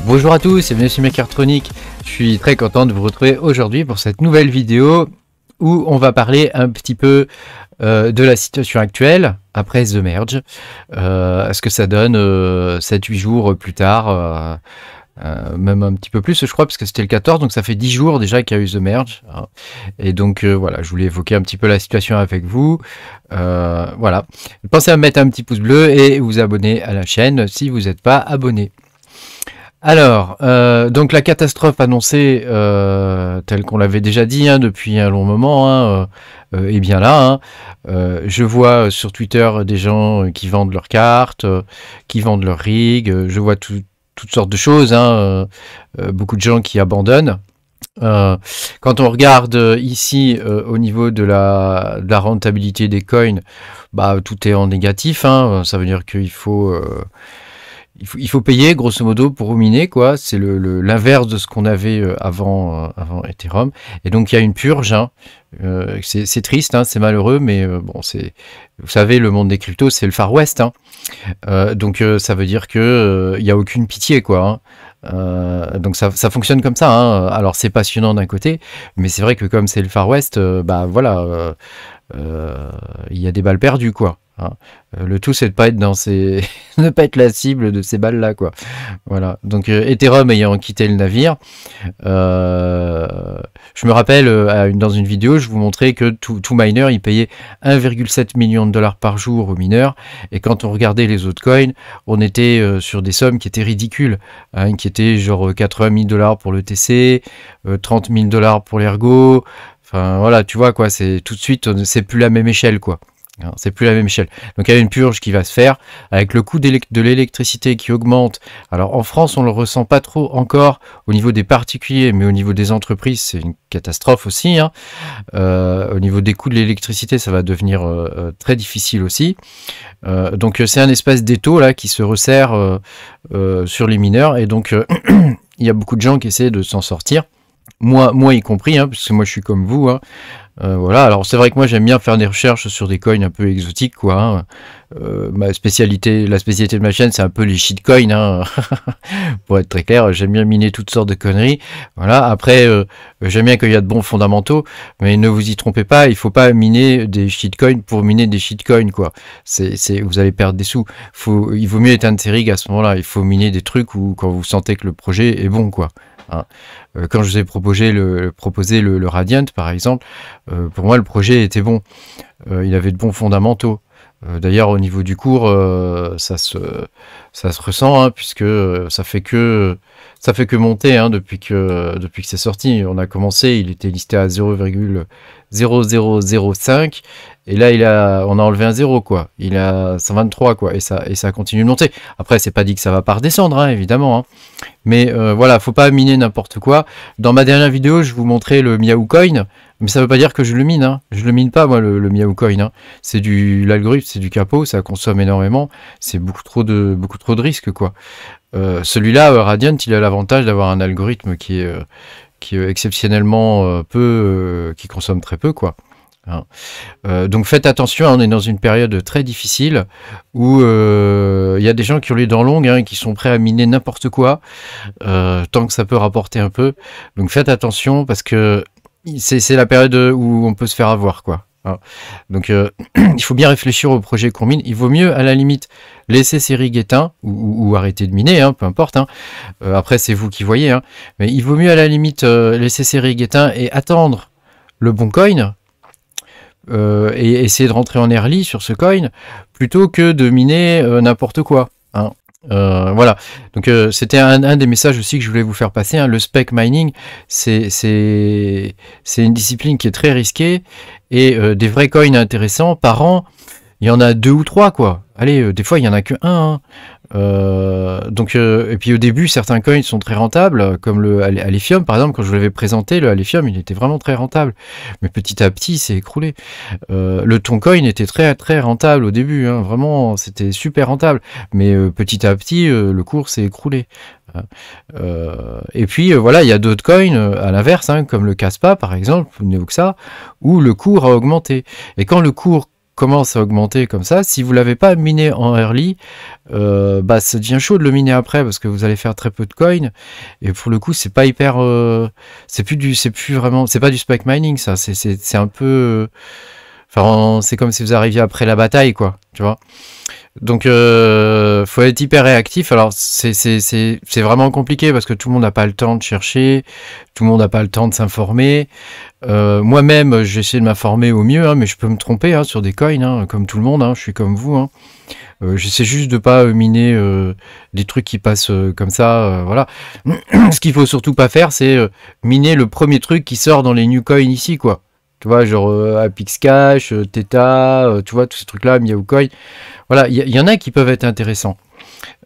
Bonjour à tous et bienvenue sur Mechatronic. Je suis très content de vous retrouver aujourd'hui pour cette nouvelle vidéo où on va parler un petit peu de la situation actuelle après The Merge. Ce que ça donne 7-8 jours plus tard, même un petit peu plus je crois, parce que c'était le 14, donc ça fait 10 jours déjà qu'il y a eu The Merge. Et donc voilà, je voulais évoquer un petit peu la situation avec vous. Voilà, pensez à mettre un petit pouce bleu et vous abonner à la chaîne si vous n'êtes pas abonné. Alors, donc la catastrophe annoncée, telle qu'on l'avait déjà dit depuis un long moment, est bien là. Je vois sur Twitter des gens qui vendent leurs cartes, qui vendent leurs rigs, je vois toutes sortes de choses, beaucoup de gens qui abandonnent. Quand on regarde ici au niveau de la rentabilité des coins, bah, tout est en négatif, ça veut dire qu'il faut... Il faut payer grosso modo pour miner, quoi. C'est l'inverse de ce qu'on avait avant Ethereum. Et donc il y a une purge. C'est triste, c'est malheureux, mais bon, vous savez, le monde des cryptos, c'est le Far West. Donc ça veut dire que il y a aucune pitié, quoi. Donc ça fonctionne comme ça. Alors c'est passionnant d'un côté, mais c'est vrai que comme c'est le Far West, bah voilà, il y a des balles perdues, quoi. Le tout c'est de pas être dans ces ne pas être la cible de ces balles là, quoi. Voilà, donc Ethereum ayant quitté le navire, je me rappelle dans une vidéo je vous montrais que tout miner il payait 1,7 million de dollars par jour aux mineurs, et quand on regardait les autres coins on était sur des sommes qui étaient ridicules, qui étaient genre 80 000 dollars pour le TC, 30 000 dollars pour l'Ergo. Enfin voilà, tu vois, quoi, c'est tout de suite c'est plus la même échelle, quoi. C'est plus la même échelle. Donc il y a une purge qui va se faire avec le coût de l'électricité qui augmente. Alors en France on le ressent pas trop encore au niveau des particuliers, mais au niveau des entreprises c'est une catastrophe aussi. Au niveau des coûts de l'électricité ça va devenir très difficile aussi. Donc c'est un espèce d'étau là qui se resserre sur les mineurs, et donc il y a beaucoup de gens qui essaient de s'en sortir. Moi y compris, parce que moi je suis comme vous. Voilà, alors c'est vrai que moi j'aime bien faire des recherches sur des coins un peu exotiques, quoi. La spécialité de ma chaîne c'est un peu les shitcoins, pour être très clair. J'aime bien miner toutes sortes de conneries. Voilà, après j'aime bien qu'il y a de bons fondamentaux, mais ne vous y trompez pas, il faut pas miner des shitcoins pour miner des shitcoins, quoi. Vous allez perdre des sous. Il vaut mieux éteindre ses rigs à ce moment-là. Il faut miner des trucs où quand vous sentez que le projet est bon, quoi. Quand je vous ai proposé le Radiant par exemple, pour moi le projet était bon, il avait de bons fondamentaux. D'ailleurs au niveau du cours ça se ressent, puisque ça fait que monter depuis que c'est sorti. On a commencé, il était listé à 0,0005 et là on a enlevé un 0, quoi. Il est à 123, quoi, et ça continue de monter. Après c'est pas dit que ça va pas redescendre, évidemment, mais voilà, faut pas miner n'importe quoi. Dans ma dernière vidéo je vous montrais le Miaou Coin, mais ça veut pas dire que je le mine, je le mine pas, moi, le Miaou Coin, c'est l'algorithme, c'est du capot, ça consomme énormément, c'est beaucoup trop de risques, quoi. Celui-là, Radiant, il a l'avantage d'avoir un algorithme qui est exceptionnellement qui consomme très peu, quoi. Donc faites attention, on est dans une période très difficile où il y a des gens qui ont les dents longues, qui sont prêts à miner n'importe quoi tant que ça peut rapporter un peu. Donc faites attention, parce que c'est la période où on peut se faire avoir, quoi. Donc il faut bien réfléchir au projet qu'on mine. Il vaut mieux à la limite laisser ses rigs éteints ou arrêter de miner, peu importe. Après c'est vous qui voyez, mais il vaut mieux à la limite laisser ses rigs éteints et attendre le bon coin, et essayer de rentrer en early sur ce coin plutôt que de miner n'importe quoi. Voilà, donc c'était un des messages aussi que je voulais vous faire passer. Le spec mining, c'est une discipline qui est très risquée, et des vrais coins intéressants par an, il y en a 2 ou 3, quoi. Allez, des fois il y en a que un. Et puis au début certains coins sont très rentables, comme le Alephium par exemple. Quand je vous l'avais présenté, le Alephium il était vraiment très rentable, mais petit à petit il s'est écroulé. Le Toncoin était très très rentable au début, vraiment c'était super rentable, mais petit à petit le cours s'est écroulé. Et puis voilà, il y a d'autres coins à l'inverse, comme le Kaspa par exemple, ou Neoxa, où le cours a augmenté, et quand le cours commence à augmenter comme ça, si vous l'avez pas miné en early, bah ça devient chaud de le miner après parce que vous allez faire très peu de coins et pour le coup c'est pas hyper, c'est plus vraiment, c'est pas du spike mining ça, c'est un peu, enfin c'est comme si vous arriviez après la bataille quoi, tu vois. Donc faut être hyper réactif. Alors c'est vraiment compliqué parce que tout le monde n'a pas le temps de chercher, tout le monde n'a pas le temps de s'informer. Moi-même j'essaie de m'informer au mieux, hein, mais je peux me tromper hein, sur des coins, hein, comme tout le monde, hein, je suis comme vous. Hein. J'essaie juste de pas miner des trucs qui passent comme ça, voilà. Ce qu'il faut surtout pas faire, c'est miner le premier truc qui sort dans les new coins ici, quoi. Tu vois, genre Apix Cash, Theta, tu vois, tous ces trucs-là, Miao Coin. Voilà, il y en a qui peuvent être intéressants.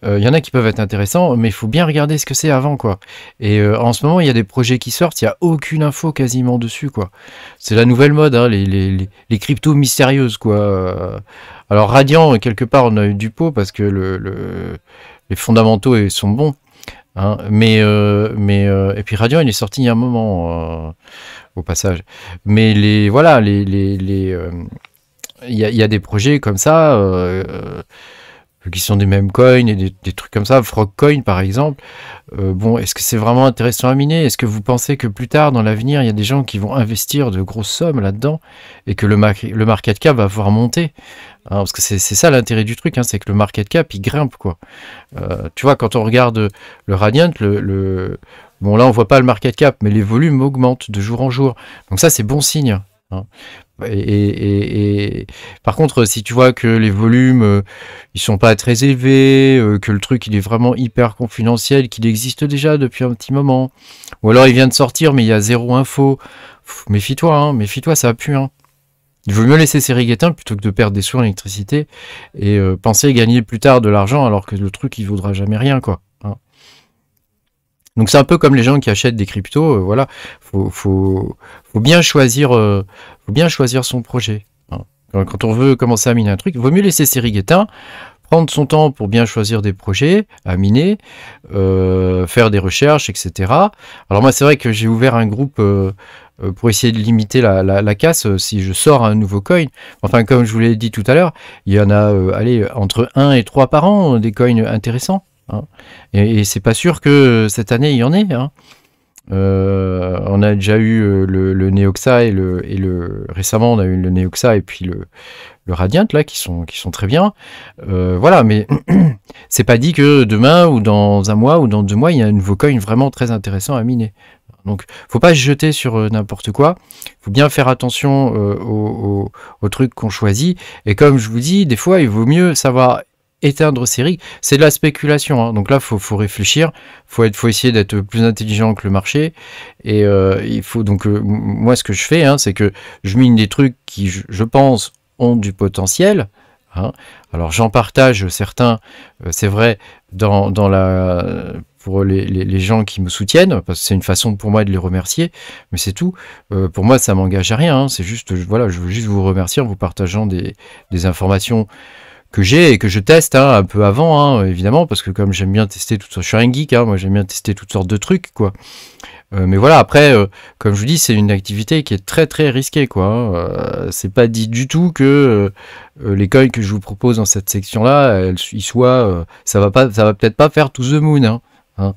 Il y en a qui peuvent être intéressants, mais il faut bien regarder ce que c'est avant, quoi. Et en ce moment, il y a des projets qui sortent, il n'y a aucune info quasiment dessus, quoi. C'est la nouvelle mode, hein, les cryptos mystérieuses, quoi. Alors Radiant, quelque part, on a eu du pot parce que les fondamentaux sont bons. Hein, et puis Radiant, il est sorti il y a un moment, au passage. Mais voilà, il y a des projets comme ça qui sont des mêmes coins et des trucs comme ça, Frogcoin par exemple. Bon, est-ce que c'est vraiment intéressant à miner? Est-ce que vous pensez que plus tard dans l'avenir, il y a des gens qui vont investir de grosses sommes là-dedans et que le market cap va pouvoir monter? Hein, parce que c'est ça l'intérêt du truc, hein, c'est que le market cap il grimpe quoi. Tu vois, quand on regarde le Radiant, bon là on voit pas le market cap, mais les volumes augmentent de jour en jour. Donc ça c'est bon signe. Hein. Et par contre, si tu vois que les volumes ils sont pas très élevés, que le truc il est vraiment hyper confidentiel, qu'il existe déjà depuis un petit moment, ou alors il vient de sortir mais il y a zéro info, méfie-toi, hein, méfie-toi, ça pue. Hein. Il vaut mieux laisser ses rigs éteints plutôt que de perdre des sous en électricité et penser gagner plus tard de l'argent alors que le truc il vaudra jamais rien quoi. Hein. Donc c'est un peu comme les gens qui achètent des cryptos, voilà, faut bien choisir son projet. Hein. Quand on veut commencer à miner un truc, il vaut mieux laisser ses rigs éteints, prendre son temps pour bien choisir des projets à miner, faire des recherches, etc. Alors moi c'est vrai que j'ai ouvert un groupe pour essayer de limiter la casse si je sors un nouveau coin. Enfin comme je vous l'ai dit tout à l'heure, il y en a allez, entre 1 et 3 par an, des coins intéressants. Hein. Et c'est pas sûr que cette année il y en ait. Hein. On a déjà eu le Neoxa et récemment on a eu le Neoxa et puis le Radiant là qui sont très bien. Voilà, mais c'est pas dit que demain ou dans un mois ou dans 2 mois il y a un nouveau coin vraiment très intéressant à miner. Donc faut pas se jeter sur n'importe quoi. Faut bien faire attention aux trucs qu'on choisit. Et comme je vous dis, des fois il vaut mieux savoir éteindre ses rigs, c'est de la spéculation. Hein. Donc là, faut réfléchir, faut essayer d'être plus intelligent que le marché. Et il faut donc moi ce que je fais, hein, c'est que je mine des trucs qui, je pense, ont du potentiel. Hein. Alors j'en partage certains, c'est vrai, pour les gens qui me soutiennent, parce que c'est une façon pour moi de les remercier, mais c'est tout. Pour moi, ça m'engage à rien. Hein. C'est juste, voilà, je veux juste vous remercier en vous partageant des informations que j'ai et que je teste hein, un peu avant, hein, évidemment, parce que comme j'aime bien tester toutes sortes, je suis un geek, hein, moi j'aime bien tester toutes sortes de trucs, quoi. Mais voilà, après, comme je vous dis, c'est une activité qui est très très risquée, quoi. Hein. C'est pas dit du tout que les coins que je vous propose dans cette section-là, ça va peut-être pas faire to the moon. Hein. Hein.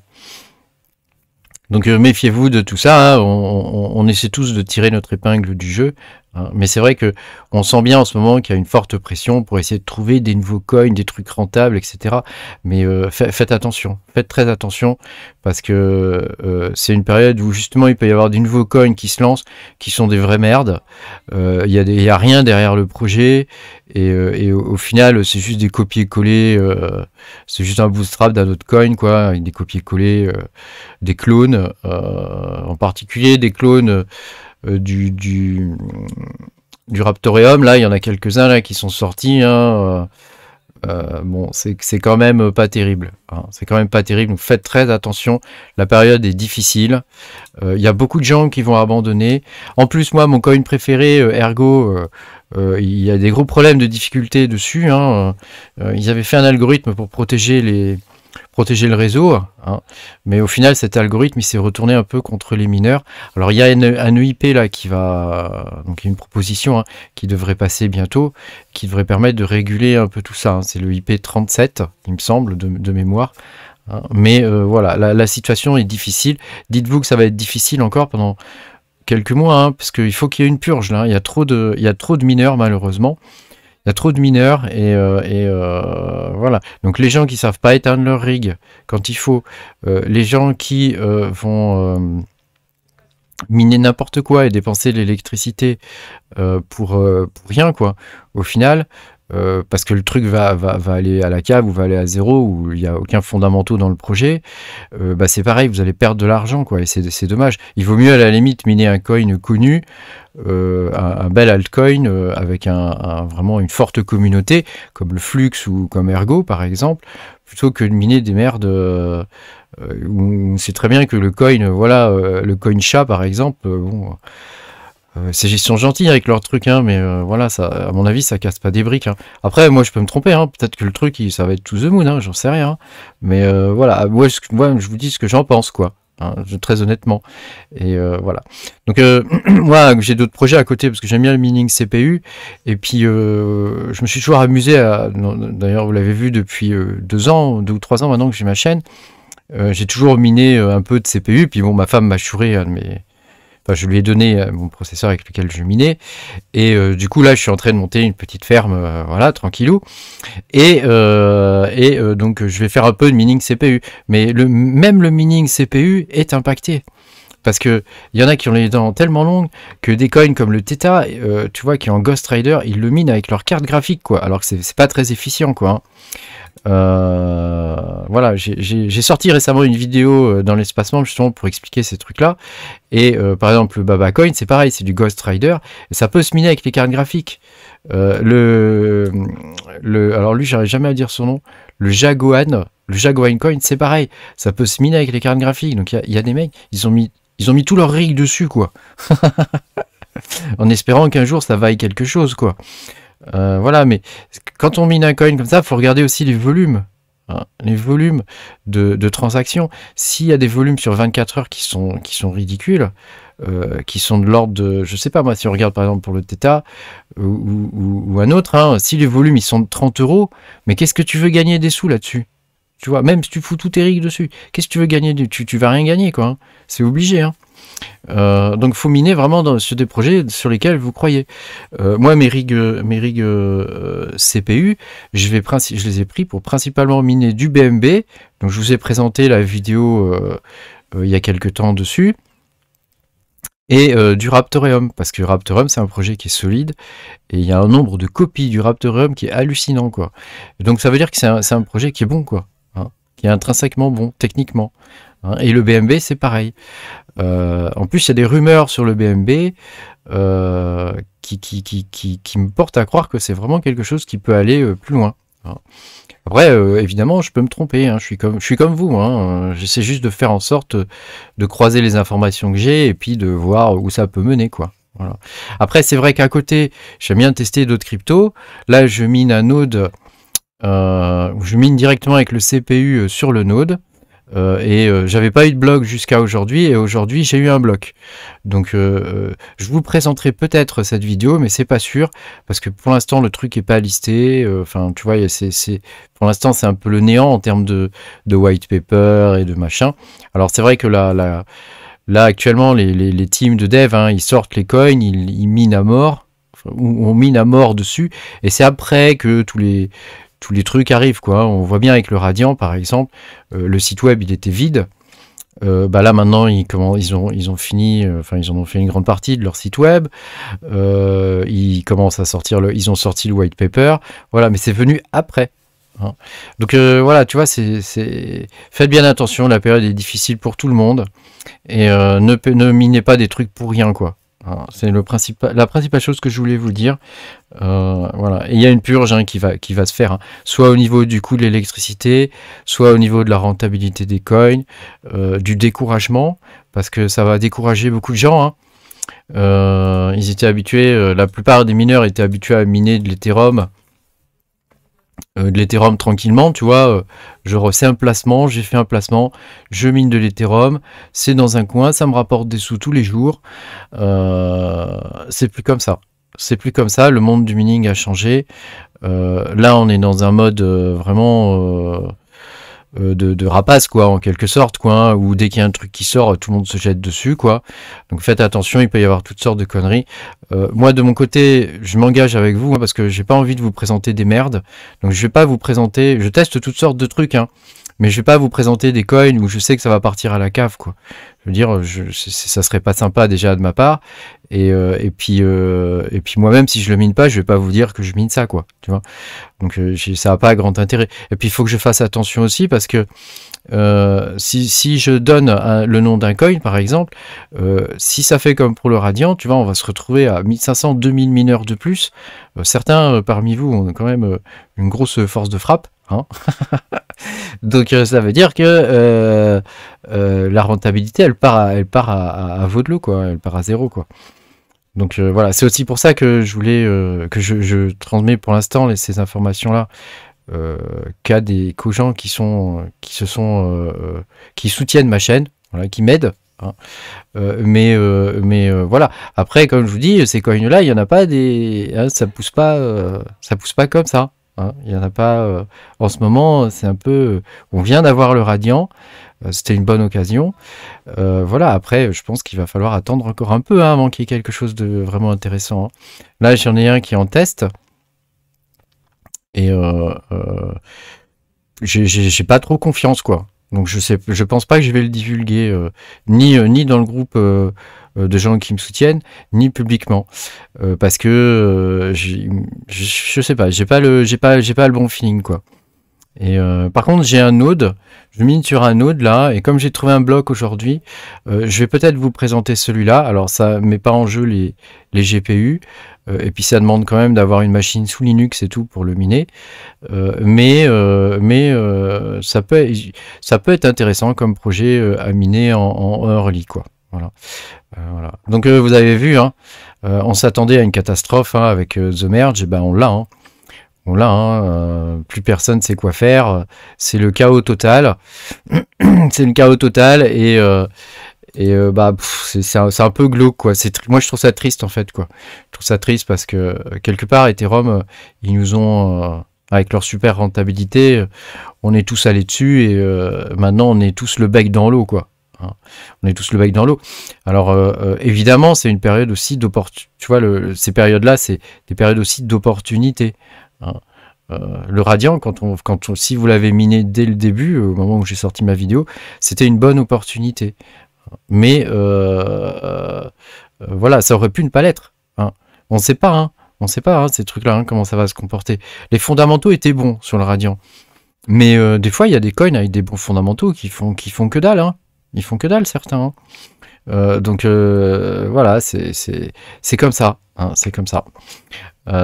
Donc méfiez-vous de tout ça. Hein. On essaie tous de tirer notre épingle du jeu. Hein. Mais c'est vrai que on sent bien en ce moment qu'il y a une forte pression pour essayer de trouver des nouveaux coins, des trucs rentables, etc. Mais faites attention, faites très attention parce que c'est une période où justement il peut y avoir des nouveaux coins qui se lancent, qui sont des vraies merdes. Il y a rien derrière le projet et au final c'est juste des copier-coller, c'est juste un bootstrap d'un autre coin quoi, avec des copier-coller, des clones, en particulier des clones. Du Raptoreum, là il y en a quelques-uns là qui sont sortis hein, bon c'est quand même pas terrible hein, c'est quand même pas terrible, donc faites très attention, la période est difficile, il y a beaucoup de gens qui vont abandonner. En plus moi mon coin préféré Ergo, il y a des gros problèmes de difficulté dessus hein, ils avaient fait un algorithme pour protéger protéger le réseau, hein. Mais au final, cet algorithme, il s'est retourné un peu contre les mineurs. Alors, il y a un EIP là qui va, donc il y a une proposition, hein, qui devrait passer bientôt, qui devrait permettre de réguler un peu tout ça, hein. C'est le IP 37, il me semble, de mémoire. Hein. Mais voilà, la situation est difficile. Dites-vous que ça va être difficile encore pendant quelques mois, hein, parce qu'il faut qu'il y ait une purge là. Il y a trop de mineurs, malheureusement. Il y a trop de mineurs et voilà. Donc les gens qui savent pas éteindre leur rig quand il faut, les gens qui vont miner n'importe quoi et dépenser de l'électricité pour rien, quoi. Au final, parce que le truc va aller à la cave ou va aller à zéro, ou il n'y a aucun fondamentaux dans le projet, bah c'est pareil, vous allez perdre de l'argent, quoi, et c'est dommage. Il vaut mieux à la limite miner un coin connu, un bel altcoin avec vraiment une forte communauté, comme le Flux ou comme Ergo par exemple, plutôt que de miner des merdes où c'est très bien que le coin, voilà, le coin chat par exemple, bon... ils sont gentils avec leur truc, hein, mais voilà, ça, à mon avis, ça casse pas des briques. Hein. Après, moi, je peux me tromper, hein, peut-être que le truc, ça va être to the moon, hein, j'en sais rien. Mais voilà, moi, je vous dis ce que j'en pense, quoi. Hein, très honnêtement. Et voilà. Donc, moi, j'ai d'autres projets à côté parce que j'aime bien le mining CPU. Et puis, je me suis toujours amusé à. D'ailleurs, vous l'avez vu depuis 2 ans, 2 ou 3 ans maintenant que j'ai ma chaîne. J'ai toujours miné un peu de CPU. Puis bon, ma femme m'a assuré un de mes. Enfin, je lui ai donné mon processeur avec lequel je minais. Et du coup, là, je suis en train de monter une petite ferme, voilà, tranquillou. Et donc, je vais faire un peu de mining CPU. Mais même le mining CPU est impacté. Parce que il y en a qui ont les dents tellement longues que des coins comme le Theta, tu vois, qui est en Ghost Rider, ils le minent avec leur carte graphique, quoi. Alors que c'est pas très efficient, quoi. Hein. Voilà, j'ai sorti récemment une vidéo dans l'espacement justement pour expliquer ces trucs-là. Et par exemple, le Babacoin, c'est pareil, c'est du Ghost Rider. Et ça peut se miner avec les cartes graphiques. Alors lui, j'arrive jamais à dire son nom. Le Jagoan Coin, c'est pareil. Ça peut se miner avec les cartes graphiques. Donc il y a des mecs, ils ont mis tout leur rig dessus, quoi. En espérant qu'un jour ça vaille quelque chose, quoi. Voilà, mais quand on mine un coin comme ça, il faut regarder aussi les volumes. Hein, les volumes de transactions. S'il y a des volumes sur 24 heures qui sont ridicules, qui sont de l'ordre de, je sais pas moi, si on regarde par exemple pour le Theta ou un autre, hein, si les volumes ils sont de 30 €, mais qu'est-ce que tu veux gagner des sous là-dessus? Tu vois, même si tu fous tout tes rigs dessus, qu'est-ce que tu veux gagner? Tu vas rien gagner, quoi. Hein. C'est obligé, hein. Donc faut miner vraiment sur des projets sur lesquels vous croyez. Moi mes rigs CPU, je les ai pris pour principalement miner du BMB. Donc je vous ai présenté la vidéo il y a quelques temps dessus. Et du Raptoreum, parce que Raptoreum c'est un projet qui est solide et il y a un nombre de copies du Raptoreum qui est hallucinant, quoi. Et donc ça veut dire que c'est un projet qui est bon, quoi. Hein, qui est intrinsèquement bon techniquement. Hein, et le BMB c'est pareil. En plus, il y a des rumeurs sur le BMB qui me portent à croire que c'est vraiment quelque chose qui peut aller plus loin. Hein. Après, évidemment, je peux me tromper. Hein. Je suis comme vous. Hein. J'essaie juste de faire en sorte de croiser les informations que j'ai et puis de voir où ça peut mener, quoi. Voilà. Après, c'est vrai qu'à côté, j'aime bien tester d'autres cryptos. Là, je mine un node. Je mine directement avec le CPU sur le node. J'avais pas eu de bloc jusqu'à aujourd'hui et aujourd'hui j'ai eu un bloc. Donc je vous présenterai peut-être cette vidéo, mais c'est pas sûr parce que pour l'instant le truc est pas listé. Enfin tu vois, pour l'instant c'est un peu le néant en termes de white paper et de machin. Alors c'est vrai que là actuellement les teams de dev, hein, ils sortent les coins, ils minent à mort, ou on mine à mort dessus, et c'est après que tous les trucs arrivent, quoi. On voit bien avec le Radiant par exemple, le site web il était vide. Bah là maintenant ils ont fini, enfin ils en ont fait une grande partie de leur site web. Ils commencent à sortir ils ont sorti le white paper. Voilà, mais c'est venu après. Hein. Donc voilà, tu vois, faites bien attention, la période est difficile pour tout le monde et ne minez pas des trucs pour rien, quoi. C'est la principale chose que je voulais vous dire. Voilà. Et il y a une purge, hein, qui va se faire, hein, soit au niveau du coût de l'électricité, soit au niveau de la rentabilité des coins, du découragement, parce que ça va décourager beaucoup de gens. Hein. Ils étaient habitués, la plupart des mineurs étaient habitués à miner de l'Ethereum de l'Ethereum tranquillement, tu vois, c'est un placement, j'ai fait un placement, je mine de l'Ethereum, c'est dans un coin, ça me rapporte des sous tous les jours. C'est plus comme ça. C'est plus comme ça, le monde du mining a changé. Là, on est dans un mode vraiment de rapace, quoi, en quelque sorte, quoi, hein, où dès qu'il y a un truc qui sort, tout le monde se jette dessus, quoi. Donc faites attention, il peut y avoir toutes sortes de conneries. Moi, de mon côté, je m'engage avec vous, hein, parce que j'ai pas envie de vous présenter des merdes. Donc je vais pas vous présenter, je teste toutes sortes de trucs, hein, mais je vais pas vous présenter des coins où je sais que ça va partir à la cave, quoi. Je veux dire, ça serait pas sympa déjà de ma part. Et puis moi-même, si je le mine pas, je vais pas vous dire que je mine ça, quoi. Tu vois. Donc ça n'a pas grand intérêt. Et puis il faut que je fasse attention aussi parce que si je donne le nom d'un coin, par exemple, si ça fait comme pour le Radiant, tu vois, on va se retrouver à 1500, 2000 mineurs de plus. Certains parmi vous ont quand même une grosse force de frappe. Hein. Donc ça veut dire que la rentabilité, elle part à veau de l'eau, quoi. Elle part à zéro, quoi. Donc voilà, c'est aussi pour ça que je voulais que je transmets pour l'instant ces informations-là qu'aux gens qui soutiennent ma chaîne, voilà, qui m'aident. Hein. Mais voilà. Après, comme je vous dis, ces coins-là, il y en a pas des, hein, ça pousse pas comme ça. Hein. Il y en a pas en ce moment. C'est un peu, on vient d'avoir le Radiant. C'était une bonne occasion. Voilà, après, je pense qu'il va falloir attendre encore un peu, hein, avant qu'il y ait quelque chose de vraiment intéressant. Hein. Là, j'en ai un qui est en test. Et j'ai pas trop confiance, quoi. Donc je pense pas que je vais le divulguer, ni dans le groupe de gens qui me soutiennent, ni publiquement. Parce que je sais pas, j'ai pas le bon feeling, quoi. Et par contre, j'ai un node, je mine sur un node là, et comme j'ai trouvé un bloc aujourd'hui, je vais peut-être vous présenter celui-là. Alors ça met pas en jeu les GPU, et puis ça demande quand même d'avoir une machine sous Linux et tout pour le miner, mais ça peut être intéressant comme projet à miner en early, quoi. Voilà. Voilà. Donc vous avez vu, hein, on s'attendait à une catastrophe, hein, avec The Merge, et ben on l'a. Hein. Bon là, hein, plus personne sait quoi faire, c'est le chaos total, c'est le chaos total et bah c'est un peu glauque, quoi. Moi je trouve ça triste en fait, quoi. Je trouve ça triste parce que quelque part Ethereum, ils nous ont avec leur super rentabilité, on est tous allés dessus et maintenant on est tous le bec dans l'eau, quoi. Hein. On est tous le bec dans l'eau. Alors évidemment c'est une période aussi d'opportunité. Tu vois, ces périodes-là, c'est des périodes aussi d'opportunité. Hein. Le Radiant, si vous l'avez miné dès le début, au moment où j'ai sorti ma vidéo, c'était une bonne opportunité. Mais voilà, ça aurait pu ne pas l'être. Hein. On ne sait pas, hein. On sait pas, hein, ces trucs-là, hein, comment ça va se comporter. Les fondamentaux étaient bons sur le Radiant. Mais des fois, il y a des coins avec des bons fondamentaux qui font que dalle. Hein. Ils font que dalle, certains. Hein. Donc voilà, c'est comme ça. Hein, c'est comme ça.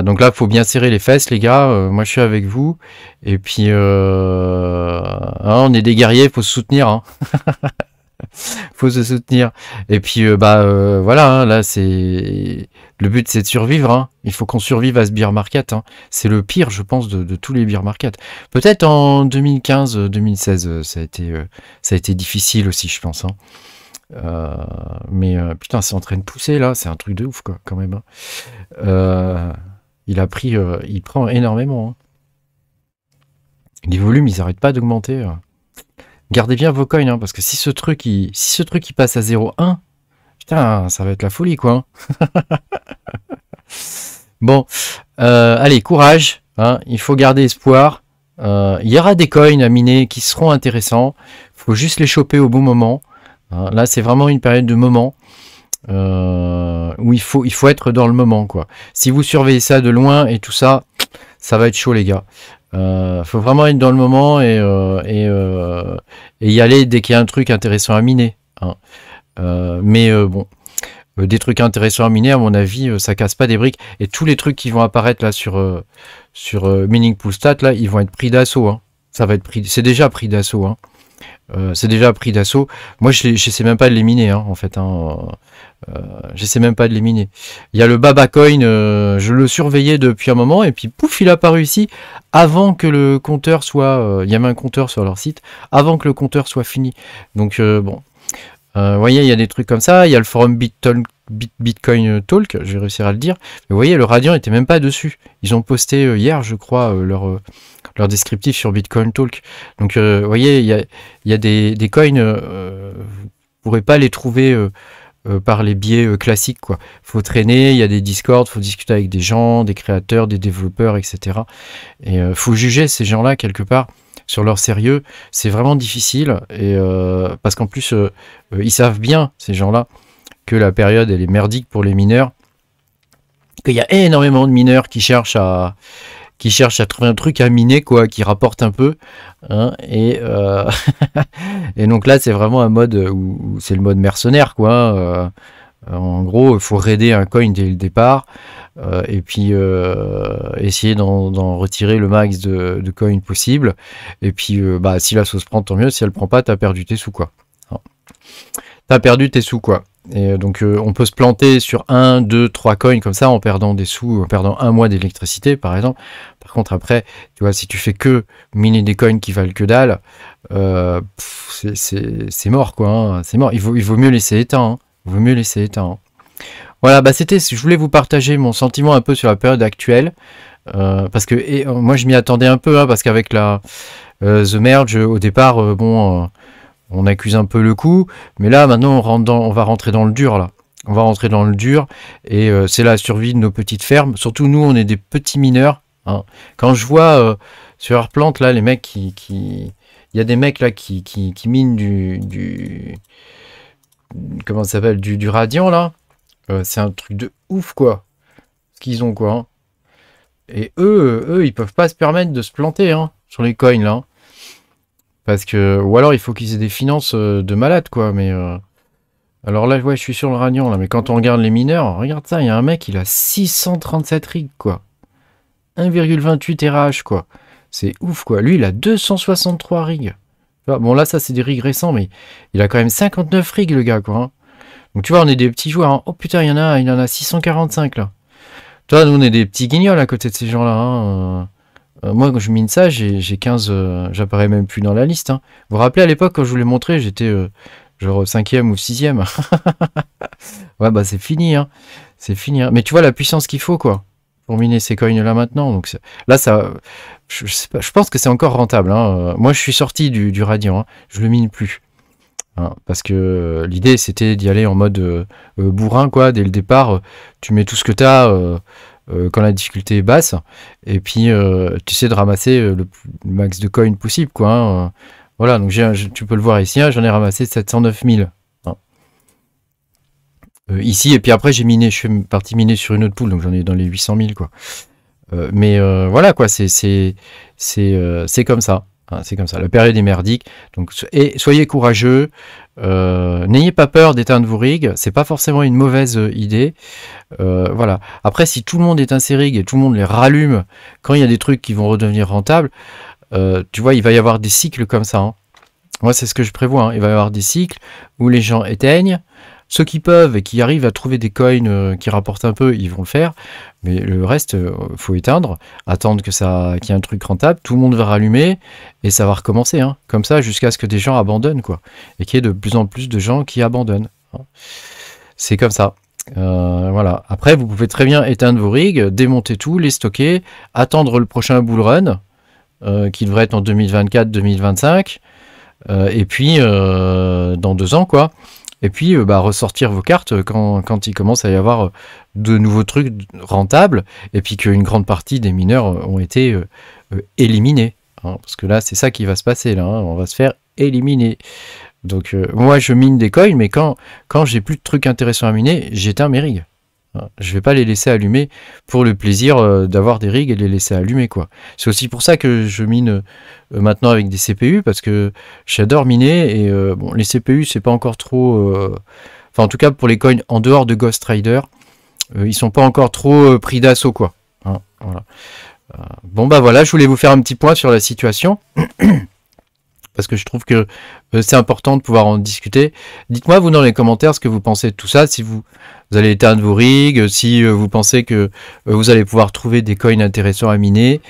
Donc là, il faut bien serrer les fesses, les gars. Moi, je suis avec vous. Et puis, hein, on est des guerriers, il faut se soutenir. Hein. Faut se soutenir. Et puis, voilà, hein, là, le but, c'est de survivre. Hein. Il faut qu'on survive à ce bear market. Hein. C'est le pire, je pense, de tous les bear markets. Peut-être en 2015-2016, ça a été difficile aussi, je pense. Hein. Mais putain, c'est en train de pousser là, c'est un truc de ouf, quoi, quand même. Hein. Il prend énormément. Hein. Les volumes, ils n'arrêtent pas d'augmenter. Gardez bien vos coins, hein, parce que si ce truc il passe à 0,1, putain, ça va être la folie, quoi. Hein. Bon, allez, courage. Hein, il faut garder espoir. Il y aura des coins à miner qui seront intéressants. Il faut juste les choper au bon moment. Hein, là, c'est vraiment une période de moment. Où il faut être dans le moment, quoi. Si vous surveillez ça de loin et tout ça, ça va être chaud, les gars. Faut vraiment être dans le moment et y aller dès qu'il y a un truc intéressant à miner. Hein. Mais bon, des trucs intéressants à miner, à mon avis, ça casse pas des briques. Et tous les trucs qui vont apparaître là sur Mining Pool Stat, là, ils vont être pris d'assaut. Hein. Ça va être c'est déjà pris d'assaut. Hein. C'est déjà pris d'assaut. Moi, j'essaie même pas de les miner, hein, en fait. Hein. J'essaie même pas de les miner. Il y a le Babacoin, je le surveillais depuis un moment, et puis pouf, il a apparu ici, avant que le compteur soit... il y avait un compteur sur leur site, avant que le compteur soit fini. Donc, bon. Vous voyez, il y a des trucs comme ça. Il y a le forum Bitcoin Talk, je vais réussir à le dire. Mais vous voyez, le Radiant n'était même pas dessus. Ils ont posté hier, je crois, leur descriptif sur Bitcoin Talk. Donc, vous voyez, il y a des coins, vous ne pourrez pas les trouver par les biais classiques, quoi. Faut traîner, il y a des Discord, faut discuter avec des gens, des créateurs, des développeurs, etc. Et faut juger ces gens-là quelque part sur leur sérieux. C'est vraiment difficile, et parce qu'en plus, ils savent bien, ces gens-là, que la période elle est merdique pour les mineurs, qu'il y a énormément de mineurs qui cherchent à trouver un truc à miner, quoi, qui rapporte un peu, hein, et et donc là c'est vraiment un mode où c'est le mode mercenaire, quoi. En gros, il faut raider un coin dès le départ, et puis essayer d'en retirer le max de coins possible, et puis bah, si la sauce prend, tant mieux. Si elle prend pas, t'as perdu tes sous, quoi. T'as perdu tes sous, quoi. Et donc on peut se planter sur 1, 2, 3 coins comme ça en perdant des sous, en perdant un mois d'électricité par exemple. Par contre après, tu vois, si tu fais que miner des coins qui valent que dalle, c'est mort, quoi, hein. C'est mort, il vaut mieux laisser éteint, hein. Il vaut mieux laisser éteint, hein. Voilà, bah je voulais vous partager mon sentiment un peu sur la période actuelle, parce que moi je m'y attendais un peu, hein, parce qu'avec la The Merge au départ, bon... on accuse un peu le coup, mais là maintenant on va rentrer dans le dur, là. On va rentrer dans le dur, et c'est la survie de nos petites fermes. Surtout nous, on est des petits mineurs, hein. Quand je vois sur Airplant là les mecs il y a des mecs là qui minent du comment ça s'appelle, du Radiant là, c'est un truc de ouf, quoi, ce qu'ils ont, quoi, hein. Et eux ils peuvent pas se permettre de se planter, hein, sur les coins là, hein. Parce que, ou alors il faut qu'ils aient des finances de malade, quoi. Mais alors là, ouais, je suis sur le Radiant, là. Mais quand on regarde les mineurs, regarde ça, il y a un mec, il a 637 rigs, quoi. 1,28 TRH, quoi. C'est ouf, quoi. Lui, il a 263 rigs. Bon, là, ça, c'est des rigs récents, mais il a quand même 59 rigs, le gars, quoi, hein. Donc, tu vois, on est des petits joueurs, hein. Oh putain, il en a 645, là. Tu vois, nous, on est des petits guignols à côté de ces gens-là, hein. Moi, quand je mine ça, j'ai 15... j'apparais même plus dans la liste, hein. Vous vous rappelez, à l'époque, quand je vous l'ai montré, j'étais genre 5e ou 6e. Ouais, bah c'est fini, hein. C'est fini, hein. Mais tu vois la puissance qu'il faut, quoi, pour miner ces coins-là maintenant. Donc là, ça... Je sais pas, je pense que c'est encore rentable, hein. Moi, je suis sorti du Radiant, hein. Je le mine plus, hein, parce que l'idée, c'était d'y aller en mode bourrin, quoi. Dès le départ, tu mets tout ce que tu as... quand la difficulté est basse, et puis tu essaies de ramasser le max de coins possible, quoi, hein. Voilà, donc tu peux le voir ici, hein, j'en ai ramassé 709 000, hein. Ici, et puis après je suis parti miner sur une autre poule, donc j'en ai dans les 800 000, quoi. Mais voilà, quoi, c'est comme ça, hein, c'est comme ça, la période est merdique. Donc, et soyez courageux, n'ayez pas peur d'éteindre vos rigs, c'est pas forcément une mauvaise idée. Voilà. Après, si tout le monde éteint ses rigs et tout le monde les rallume quand il y a des trucs qui vont redevenir rentables, tu vois, il va y avoir des cycles comme ça, hein. Moi, c'est ce que je prévois, hein. Il va y avoir des cycles où les gens éteignent. Ceux qui peuvent et qui arrivent à trouver des coins qui rapportent un peu, ils vont le faire. Mais le reste, faut éteindre, attendre qu'il y ait un truc rentable. Tout le monde va rallumer et ça va recommencer, hein. Comme ça, jusqu'à ce que des gens abandonnent, quoi. Et qu'il y ait de plus en plus de gens qui abandonnent, hein. C'est comme ça. Voilà. Après, vous pouvez très bien éteindre vos rigs, démonter tout, les stocker, attendre le prochain bull run, qui devrait être en 2024-2025, et puis dans 2 ans, quoi. Et puis ressortir vos cartes quand il commence à y avoir de nouveaux trucs rentables, et puis qu'une grande partie des mineurs ont été éliminés, hein, parce que là, c'est ça qui va se passer, là, hein, on va se faire éliminer. Donc moi je mine des coins, mais quand j'ai plus de trucs intéressants à miner, j'éteins mes rigs. Je vais pas les laisser allumer pour le plaisir d'avoir des rigs et les laisser allumer, quoi. C'est aussi pour ça que je mine maintenant avec des CPU, parce que j'adore miner, et bon, les CPU c'est pas encore trop... Enfin en tout cas pour les coins en dehors de Ghost Rider, ils sont pas encore trop pris d'assaut, quoi, hein, voilà. Bon bah voilà, je voulais vous faire un petit point sur la situation. parce que je trouve que c'est important de pouvoir en discuter. Dites-moi vous dans les commentaires ce que vous pensez de tout ça, si vous allez éteindre vos rigs, si vous pensez que vous allez pouvoir trouver des coins intéressants à miner.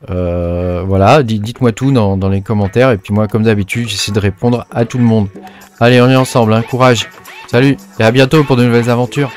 Voilà, dites-moi tout dans les commentaires, et puis moi comme d'habitude j'essaie de répondre à tout le monde. Allez, on est ensemble, hein, courage, salut, et à bientôt pour de nouvelles aventures.